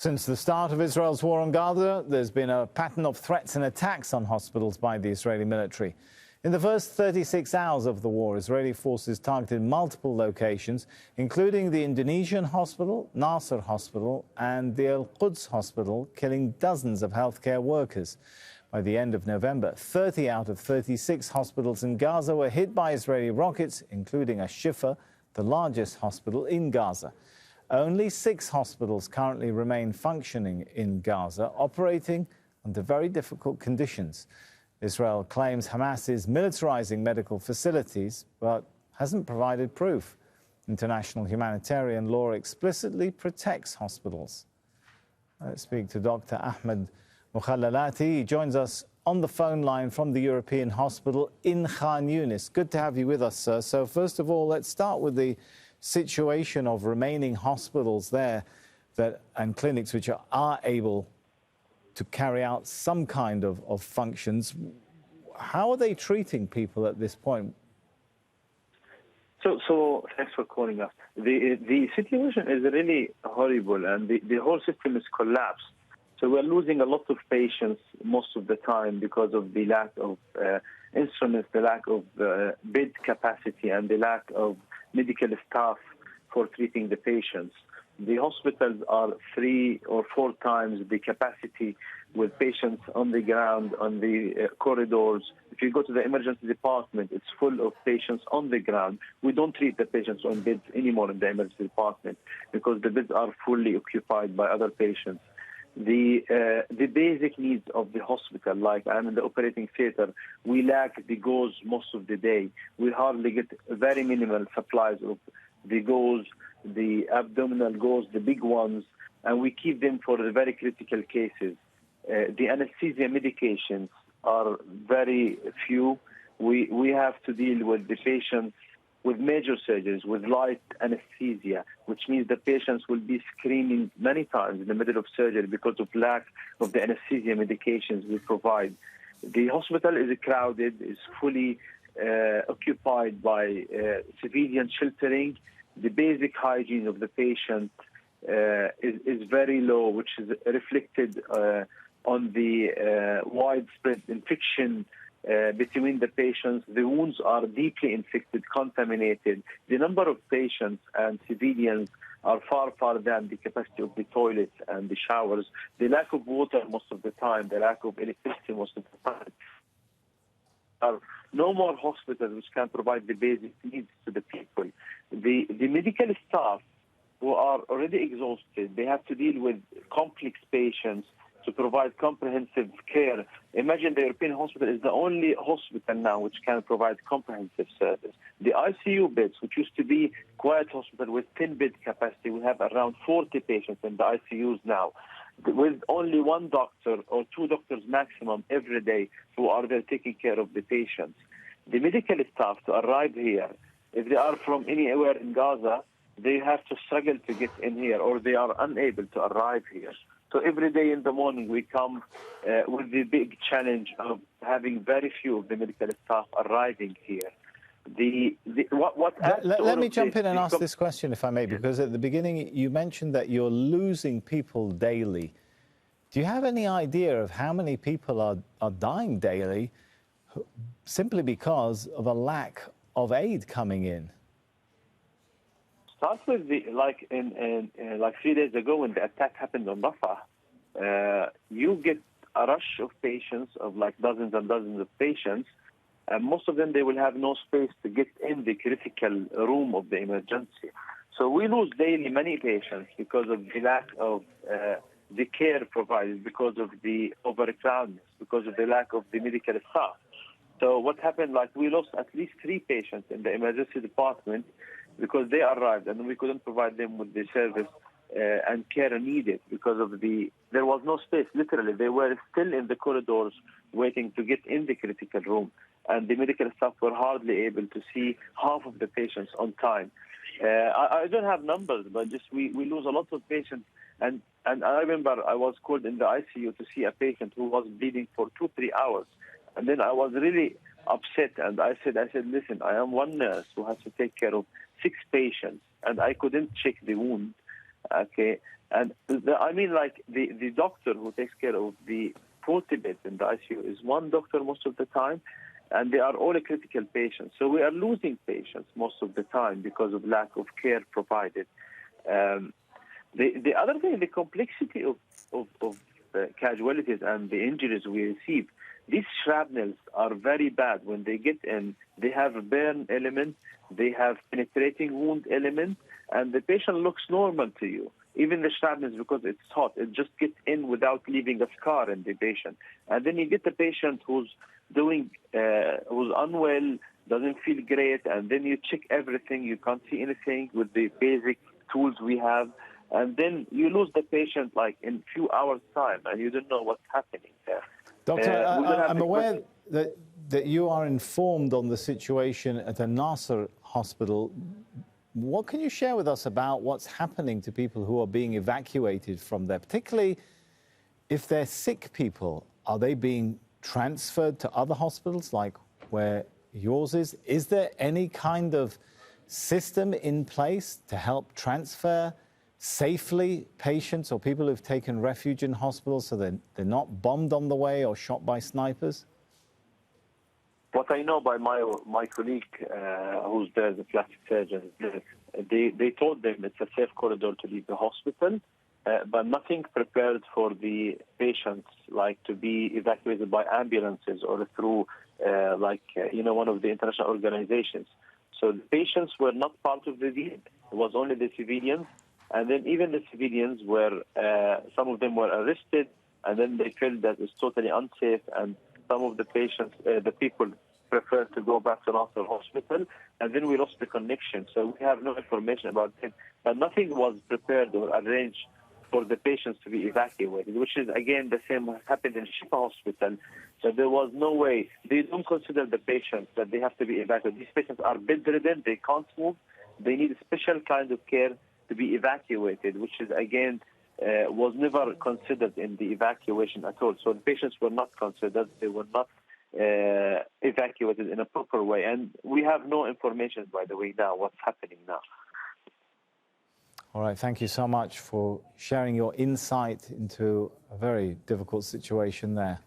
Since the start of Israel's war on Gaza, there's been a pattern of threats and attacks on hospitals by the Israeli military. In the first 36 hours of the war, Israeli forces targeted multiple locations, including the Indonesian hospital, Nasser hospital, and the Al-Quds hospital, killing dozens of healthcare workers. By the end of November, 30 out of 36 hospitals in Gaza were hit by Israeli rockets, including Shifa, the largest hospital in Gaza. Only 6 hospitals currently remain functioning in Gaza, operating under very difficult conditions. Israel claims Hamas is militarizing medical facilities, but hasn't provided proof. International humanitarian law explicitly protects hospitals. Let's speak to Dr. Ahmed Mokhalati. He joins us on the phone line from the European hospital in Khan Younis. Good to have you with us, sir. So first of all, let's start with the situation of remaining hospitals there and clinics which are able to carry out some kind of functions. How are they treating people at this point? So thanks for calling us. The situation is really horrible, and the whole system is collapsed. So we're losing a lot of patients most of the time because of the lack of instruments, the lack of bed capacity, and the lack of medical staff for treating the patients. The hospitals are 3 or 4 times the capacity, with patients on the ground, on the corridors. If you go to the emergency department, it's full of patients on the ground. We don't treat the patients on beds anymore in the emergency department because the beds are fully occupied by other patients. The basic needs of the hospital, like I'm in the operating theater, we lack the gauze most of the day. We hardly get very minimal supplies of the gauze, the abdominal gauze, the big ones, and we keep them for the very critical cases. The anesthesia medications are very few. We have to deal with the patients with major surgeries, with light anesthesia, which means the patients will be screaming many times in the middle of surgery because of lack of the anesthesia medications we provide. The hospital is crowded, is fully occupied by civilian sheltering. The basic hygiene of the patient is very low, which is reflected on the widespread infection between the patients. The wounds are deeply infected, contaminated. The number of patients and civilians are far than the capacity of the toilets and the showers. The lack of water most of the time, the lack of electricity most of the time. There are no more hospitals which can provide the basic needs to the people. The medical staff who are already exhausted, they have to deal with complex patients to provide comprehensive care. Imagine the European hospital is the only hospital now which can provide comprehensive service. The ICU beds, which used to be quiet hospital with 10-bed capacity, we have around 40 patients in the ICUs now, with only 1 doctor or 2 doctors maximum every day who are there taking care of the patients. The medical staff to arrive here, if they are from anywhere in Gaza, they have to struggle to get in here, or they are unable to arrive here. So every day in the morning we come with the big challenge of having very few of the medical staff arriving here. Let me jump in and ask this question, if I may, because at the beginning you mentioned that you're losing people daily. Do you have any idea of how many people are dying daily simply because of a lack of aid coming in? Start with like 3 days ago when the attack happened on Rafah, you get a rush of patients, of like dozens and dozens of patients, and most of them, they will have no space to get in the critical room of the emergency. So we lose daily many patients because of the lack of the care provided, because of the overcrowdedness, because of the lack of the medical staff. So what happened, like we lost at least 3 patients in the emergency department because they arrived and we couldn't provide them with the service and care needed because of there was no space. Literally, they were still in the corridors waiting to get in the critical room, and the medical staff were hardly able to see half of the patients on time. I don't have numbers, but just we lose a lot of patients. And I remember I was called in the ICU to see a patient who was bleeding for 2-3 hours. And then I was really upset, and I said, listen, I am one nurse who has to take care of 6 patients, and I couldn't check the wound. Okay, And I mean, like the doctor who takes care of the 40 beds in the ICU is one doctor most of the time, and they are all critical patients. So we are losing patients most of the time because of lack of care provided. The other thing, the complexity of casualties and the injuries we receive, these shrapnels are very bad. When they get in, they have a burn element, they have penetrating wound element, and the patient looks normal to you. Even the shrapnels, because it's hot, it just gets in without leaving a scar in the patient. And then you get the patient who's unwell, doesn't feel great, and then you check everything, you can't see anything with the basic tools we have, and then you lose the patient like in a few hours' time, and you don't know what's happening there. Doctor, I'm aware that you are informed on the situation at the Nasser hospital. What can you share with us about what's happening to people who are being evacuated from there, particularly if they're sick people? Are they being transferred to other hospitals like where yours is? Is there any kind of system in place to help transfer safely patients or people who've taken refuge in hospitals so they're not bombed on the way or shot by snipers? What I know by my colleague who's there, the plastic surgeon, they told them it's a safe corridor to leave the hospital, but nothing prepared for the patients, like to be evacuated by ambulances or through, one of the international organizations. So the patients were not part of the deal. It was only the civilians. And then even the civilians were, some of them were arrested, and then they felt that it's totally unsafe, and some of the patients, the people preferred to go back to Nasser hospital, and then we lost the connection. So we have no information about it. But nothing was prepared or arranged for the patients to be evacuated, which is, again, the same what happened in Shifa hospital. So there was no way. They don't consider the patients that they have to be evacuated. These patients are bedridden. They can't move. They need a special kind of care to be evacuated, which is, again, was never considered in the evacuation at all. So the patients were not considered. They were not evacuated in a proper way. And we have no information, by the way, now, what's happening now. All right, thank you so much for sharing your insight into a very difficult situation there.